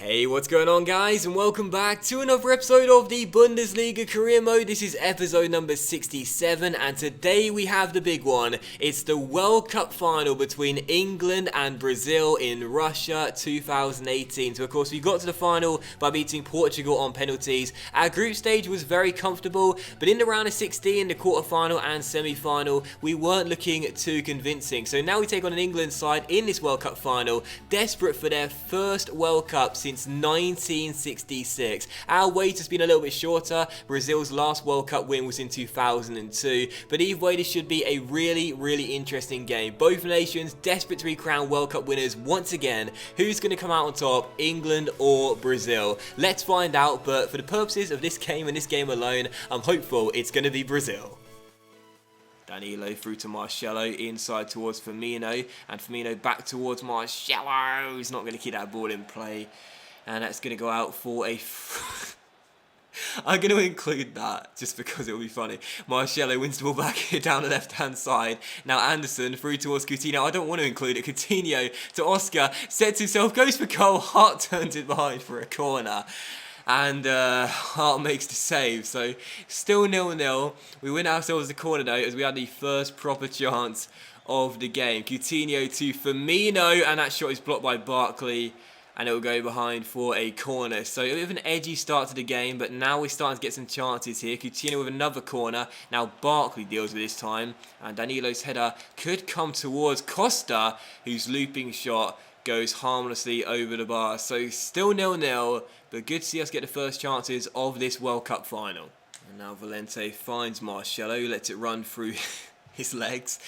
Hey, what's going on guys, and welcome back to another episode of the Bundesliga Career Mode. This is episode number 67, and today we have the big one. It's the World Cup final between England and Brazil in Russia 2018. So of course we got to the final by beating Portugal on penalties. Our group stage was very comfortable, but in the round of 16, the quarter-final and semi-final, we weren't looking too convincing. So now we take on an England side in this World Cup final, desperate for their first World Cup since 1966. Our wait has been a little bit shorter. Brazil's last World Cup win was in 2002, but either way this should be a really interesting game. Both nations desperate to be crowned World Cup winners once again. Who's going to come out on top, England or Brazil? Let's find out, but for the purposes of this game and this game alone, I'm hopeful it's going to be Brazil. Danilo through to Marcelo, inside towards Firmino, and Firmino back towards Marcelo. He's not going to keep that ball in play, and that's going to go out for a... I'm going to include that just because it'll be funny. Marcelo wins the ball back here down the left-hand side. Now Anderson through towards Coutinho. I don't want to include it. Coutinho to Oscar, sets himself, goes for goal. Hart turns it behind for a corner. And Hart makes the save, so still 0-0. We win ourselves the corner though, as we had the first proper chance of the game. Coutinho to Firmino, and that shot is blocked by Barkley, and it will go behind for a corner. So a bit of an edgy start to the game, but now we're starting to get some chances here. Coutinho with another corner. Now Barkley deals with this time, and Danilo's header could come towards Costa, whose looping shot goes harmlessly over the bar. So still 0-0, but good to see us get the first chances of this World Cup final. And now Valente finds Marcelo, lets it run through his legs,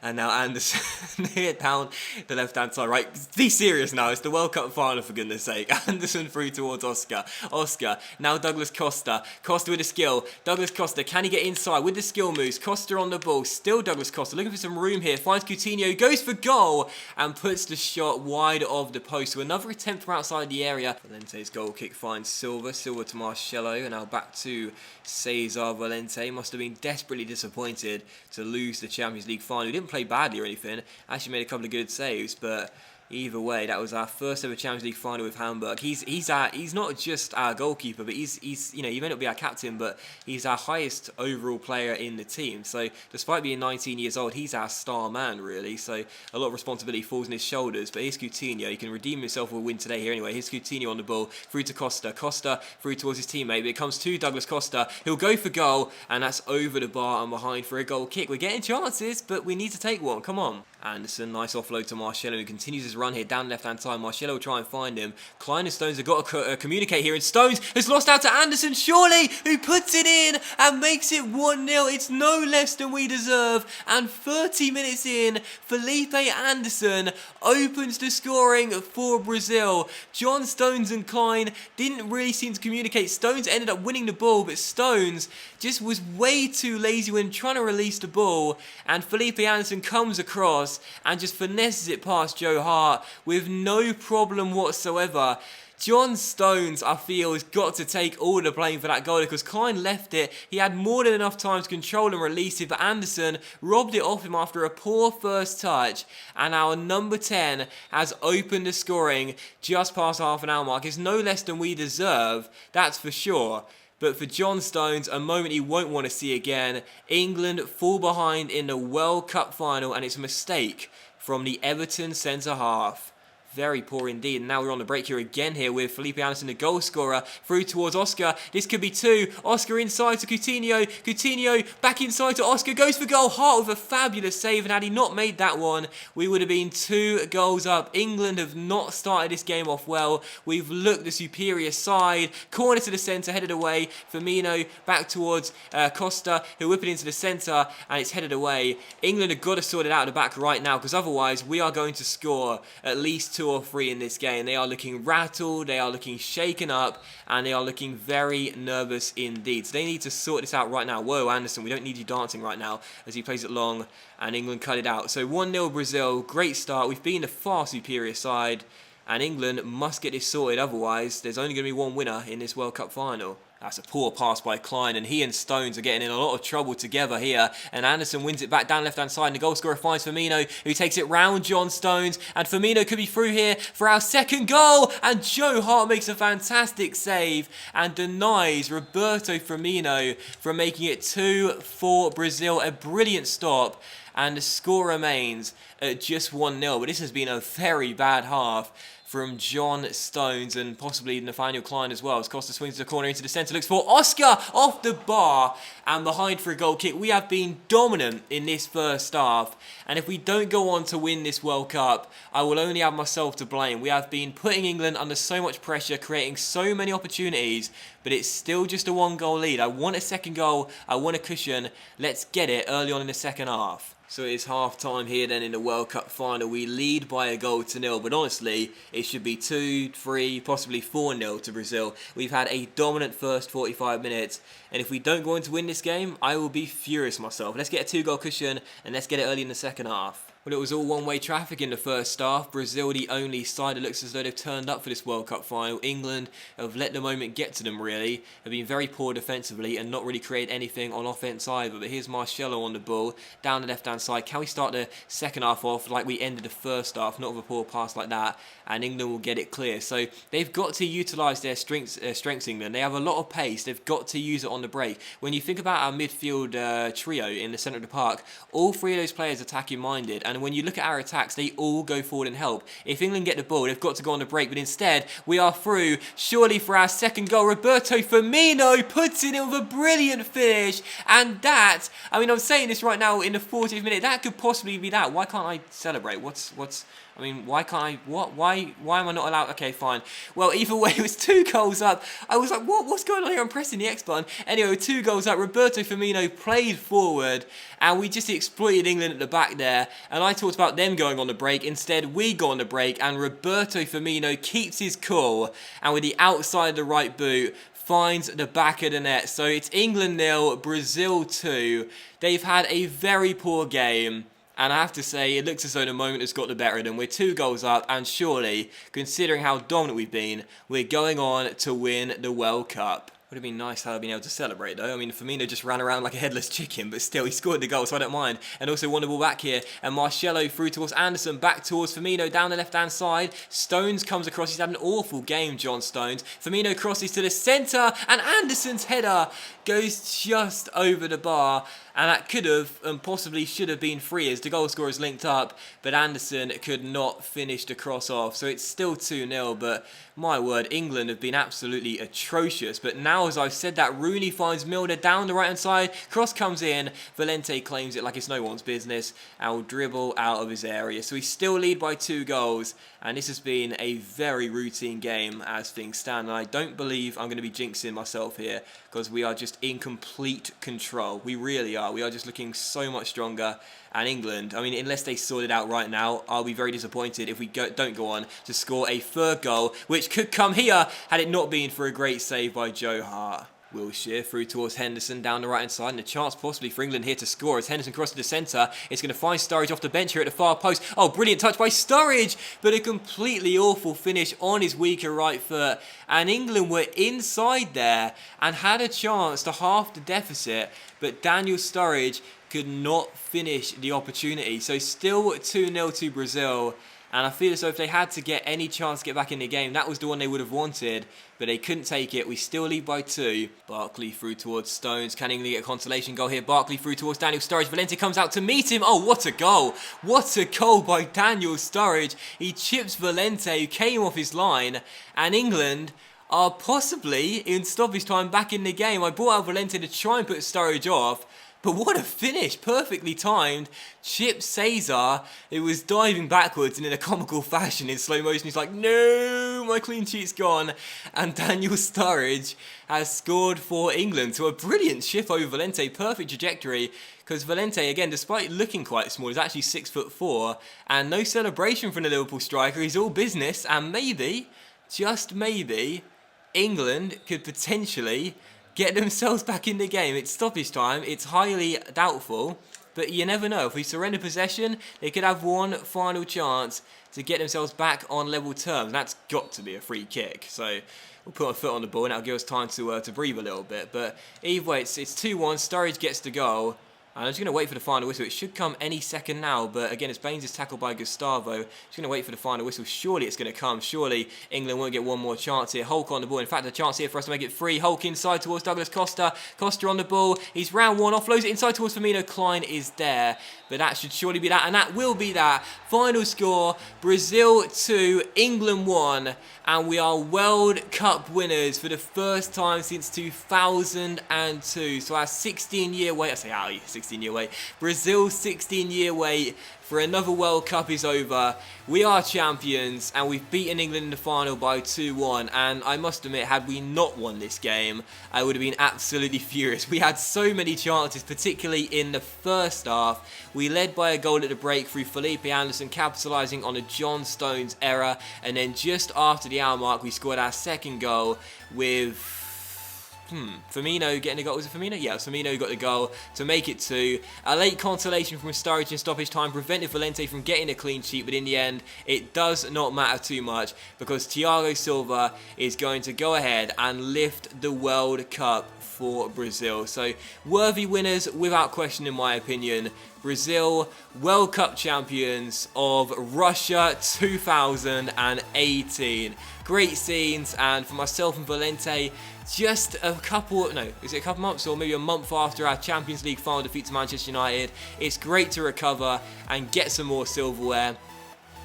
and now Anderson here down the left-hand side. Right, be serious now, it's the World Cup final for goodness sake. Anderson through towards Oscar. Oscar, now Douglas Costa. Costa with the skill. Douglas Costa, can he get inside with the skill moves? Costa on the ball, still Douglas Costa, looking for some room here, finds Coutinho, goes for goal, and puts the shot wide of the post. So another attempt from outside the area. Valente's goal kick finds Silva. Silva to Marcelo, and now back to Cesar Valente. Must have been desperately disappointed to lose the Champions League final. He didn't play badly or anything, actually made a couple of good saves, but either way, that was our first ever Champions League final with Hamburg. He's not just our goalkeeper, but he's he may not be our captain, but he's our highest overall player in the team. So despite being 19 years old, he's our star man really. So a lot of responsibility falls on his shoulders. But here's Coutinho. He can redeem himself with a win today here anyway. Here's Coutinho on the ball through to Costa. Costa through towards his teammate. But it comes to Douglas Costa. He'll go for goal, and that's over the bar and behind for a goal kick. We're getting chances, but we need to take one. Come on. Anderson, nice offload to Marcelo, who continues his run here down the left-hand side. Marcelo will try and find him. Klein and Stones have got to communicate here, and Stones has lost out to Anderson, surely, who puts it in and makes it 1-0. It's no less than we deserve, and 30 minutes in, Felipe Anderson opens the scoring for Brazil. John Stones and Klein didn't really seem to communicate. Stones ended up winning the ball, but Stones just was way too lazy when trying to release the ball, and Felipe Anderson comes across and just finesses it past Joe Hart with no problem whatsoever. John Stones, I feel, has got to take all the blame for that goal because Klein left it. He had more than enough time to control and release it, but Anderson robbed it off him after a poor first touch, and our number 10 has opened the scoring just past the half an hour mark. It's no less than we deserve, that's for sure. But for John Stones, a moment he won't want to see again. England fall behind in the World Cup final, and it's a mistake from the Everton centre-half. Very poor indeed. And now we're on the break here again here with Felipe Anderson, the goal scorer, through towards Oscar. This could be two. Oscar inside to Coutinho. Coutinho back inside to Oscar. Goes for goal. Hart with a fabulous save. And had he not made that one, we would have been 2 goals up. England have not started this game off well. We've looked the superior side. Corner to the centre, headed away. Firmino back towards Costa, who whip it into the centre, and it's headed away. England have got to sort it out at the back right now, because otherwise we are going to score at least 2 or 3 in this game. They are looking rattled, they are looking shaken up, and they are looking very nervous indeed. So they need to sort this out right now. Whoa, Anderson, we don't need you dancing right now, as he plays it long, and England cut it out. So 1-0 Brazil, great start. We've been the far superior side, and England must get this sorted, otherwise there's only going to be one winner in this World Cup final. That's a poor pass by Klein, and he and Stones are getting in a lot of trouble together here. And Anderson wins it back down left-hand side, and the goal scorer finds Firmino, who takes it round John Stones. And Firmino could be through here for our second goal. And Joe Hart makes a fantastic save and denies Roberto Firmino from making it 2-4 Brazil. A brilliant stop. And the score remains at just 1-0. But this has been a very bad half from John Stones and possibly Nathaniel Klein as well. As Costa swings the corner into the centre, looks for Oscar off the bar and behind for a goal kick. We have been dominant in this first half, and if we don't go on to win this World Cup, I will only have myself to blame. We have been putting England under so much pressure, creating so many opportunities, but it's still just a 1-goal lead. I want a second goal, I want a cushion. Let's get it early on in the second half. So it's half time here then in the World Cup final. We lead by a goal to nil, but honestly, it should be 2, 3, possibly 4-0 to Brazil. We've had a dominant first 45 minutes, and if we don't go on to win this game, I will be furious myself. Let's get a 2-goal cushion, and let's get it early in the second half. Well, it was all one-way traffic in the first half. Brazil, the only side that looks as though they've turned up for this World Cup final. England have let the moment get to them, really. Have been very poor defensively and not really create anything on offense either. But here's Marcelo on the ball, down the left-hand side. Can we start the second half off like we ended the first half, not with a poor pass like that, and England will get it clear. So they've got to utilise their strengths, England. They have a lot of pace. They've got to use it on the break. When you think about our midfield trio in the centre of the park, all three of those players are attacking-minded, and when you look at our attacks, they all go forward and help. If England get the ball, they've got to go on the break, but instead, we are through, surely for our second goal. Roberto Firmino puts it in with a brilliant finish, and that, I mean, I'm saying this right now in the 40th minute, that could possibly be that. Why can't I celebrate? I mean, why can't I, why am I not allowed? Okay, fine. Well, either way, it was 2 goals up. I was like, what's going on here? I'm pressing the X button. Anyway, 2 goals up. Roberto Firmino played forward, and we just exploited England at the back there. And I talked about them going on the break. Instead, we go on the break, and Roberto Firmino keeps his cool, and with the outside of the right boot, finds the back of the net. So it's England 0, Brazil 2. They've had a very poor game. And I have to say, it looks as though the moment has got the better of them. We're 2 goals up, and surely, considering how dominant we've been, we're going on to win the World Cup. Would have been nice how I've been able to celebrate though. I mean, Firmino just ran around like a headless chicken, but still he scored the goal, so I don't mind. And also won the ball back here, and Marcelo through towards Anderson, back towards Firmino down the left-hand side. Stones comes across. He's had an awful game, John Stones. Firmino crosses to the centre, and Anderson's header goes just over the bar. And that could have and possibly should have been free as the goal scorers linked up, but Anderson could not finish the cross off. So it's still 2-0, but my word, England have been absolutely atrocious. But now, as I've said that, Rooney finds Milner down the right-hand side. Cross comes in. Valente claims it like it's no one's business and will dribble out of his area. So we still lead by 2 goals. And this has been a very routine game as things stand. And I don't believe I'm going to be jinxing myself here because we are just in complete control. We really are. We are just looking so much stronger. And England, I mean, unless they sort it out right now, I'll be very disappointed if we don't go on to score a 3rd goal, which could come here had it not been for a great save by Joe Hart. Wilshere through towards Henderson down the right hand side, and a chance possibly for England here to score as Henderson crosses the centre. It's going to find Sturridge off the bench here at the far post. Oh, brilliant touch by Sturridge, but a completely awful finish on his weaker right foot. And England were inside there and had a chance to half the deficit, but Daniel Sturridge could not finish the opportunity. So still 2-0 to Brazil. And I feel as though if they had to get any chance to get back in the game, that was the one they would have wanted. But they couldn't take it. We still lead by 2. Barkley through towards Stones. Can England get a consolation goal here? Barkley through towards Daniel Sturridge. Valente comes out to meet him. Oh, what a goal. What a goal by Daniel Sturridge. He chips Valente, who came off his line. And England are possibly, in stoppage time, back in the game. I brought out Valente to try and put Sturridge off. But what a finish, perfectly timed. Chip Cesar, who was diving backwards and in a comical fashion in slow motion. He's like, no, my clean sheet's gone. And Daniel Sturridge has scored for England. So a brilliant chip over Valente, perfect trajectory. Because Valente, again, despite looking quite small, is actually 6'4", and no celebration from the Liverpool striker. He's all business, and maybe, just maybe, England could potentially get themselves back in the game. It's stoppage time. It's highly doubtful, But you never know. If we surrender possession, they could have one final chance to get themselves back on level terms. And that's got to be a free kick. So we'll put our foot on the ball and that'll give us time to breathe a little bit. But either way, it's 2-1. Sturridge gets the goal. And I'm just going to wait for the final whistle. It should come any second now, but again, it's Baines' tackle by Gustavo. Just going to wait for the final whistle. Surely it's going to come. Surely England won't get one more chance here. Hulk on the ball. In fact, a chance here for us to make it free. Hulk inside towards Douglas Costa. Costa on the ball. He's round one, offloads it inside towards Firmino. Klein is there, but that should surely be that, and that will be that. Final score, Brazil 2, England 1, and we are World Cup winners for the first time since 2002. So our 16-year wait, I say our 16-year wait, Brazil's 16-year wait for another World Cup is over. We are champions, and we've beaten England in the final by 2-1, and I must admit, had we not won this game, I would have been absolutely furious. We had so many chances, particularly in the first half. We led by a goal at the break through Felipe Anderson capitalising on a John Stones error, and then just after the hour mark, we scored our second goal with Firmino getting a goal. Was it Firmino? Yeah, Firmino who got the goal to make it 2. A late consolation from Sturridge in stoppage time prevented Valente from getting a clean sheet, but in the end, it does not matter too much because Thiago Silva is going to go ahead and lift the World Cup for Brazil. So, worthy winners without question in my opinion. Brazil, World Cup champions of Russia 2018. Great scenes, and for myself and Valente, just a couple months or maybe a month after our Champions League final defeat to Manchester United, it's great to recover and get some more silverware.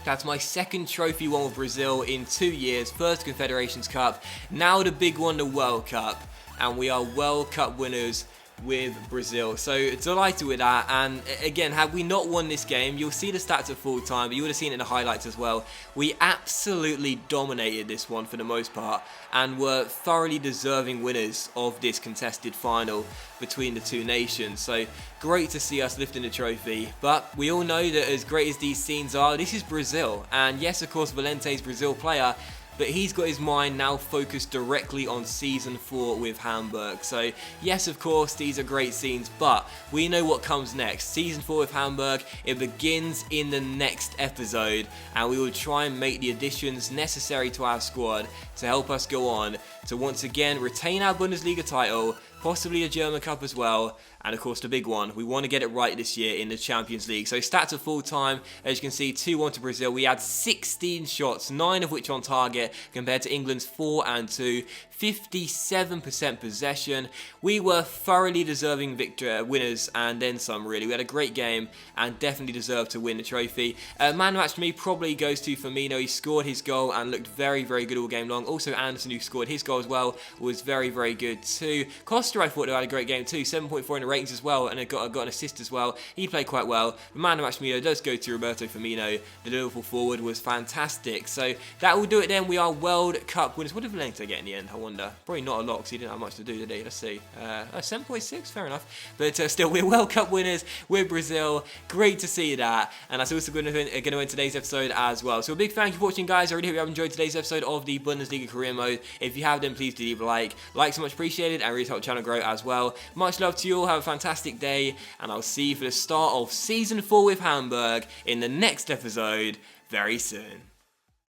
That's my second trophy won with Brazil in 2 years, first Confederations Cup, now the big one, the World Cup, and we are World Cup winners with Brazil. So delighted with that, and again, had we not won this game, you'll see the stats at full time, but you would have seen it in the highlights as well. We absolutely dominated this one for the most part and were thoroughly deserving winners of this contested final between the two nations. So great to see us lifting the trophy, but we all know that as great as these scenes are, this is Brazil, and yes, of course, Valente's Brazil player, but he's got his mind now focused directly on Season 4 with Hamburg. So, yes, of course, these are great scenes, but we know what comes next. Season 4 with Hamburg, it begins in the next episode, and we will try and make the additions necessary to our squad to help us go on to once again retain our Bundesliga title, possibly a German Cup as well, and of course the big one, we want to get it right this year in the Champions League. So stats at full time, as you can see, 2-1 to Brazil. We had 16 shots, 9 of which on target, compared to England's 4 and 2. 57% possession. We were thoroughly deserving winners, and then some really. We had a great game and definitely deserved to win the trophy. Man match for me probably goes to Firmino. He scored his goal and looked very, very good all game long. Also Anderson, who scored his goal as well, was very, very good too. Costa, I thought, had a great game too, 7.4 in the ratings as well, and got an assist as well. He played quite well. The man match for me does go to Roberto Firmino. The Liverpool forward was fantastic. So that will do it then. We are World Cup winners. What did Valente get in the end? I wonder. Probably not a lot because he didn't have much to do, did he? Let's see. 7.6, fair enough. But still, we're World Cup winners with Brazil. Great to see that. And that's also going to end today's episode as well. So a big thank you for watching, guys. I really hope you have enjoyed today's episode of the Bundesliga Career Mode. If you have, then please do leave a like. Likes so much appreciated and really help the channel grow as well. Much love to you all. Have a fantastic day. And I'll see you for the start of Season 4 with Hamburg in the next episode very soon.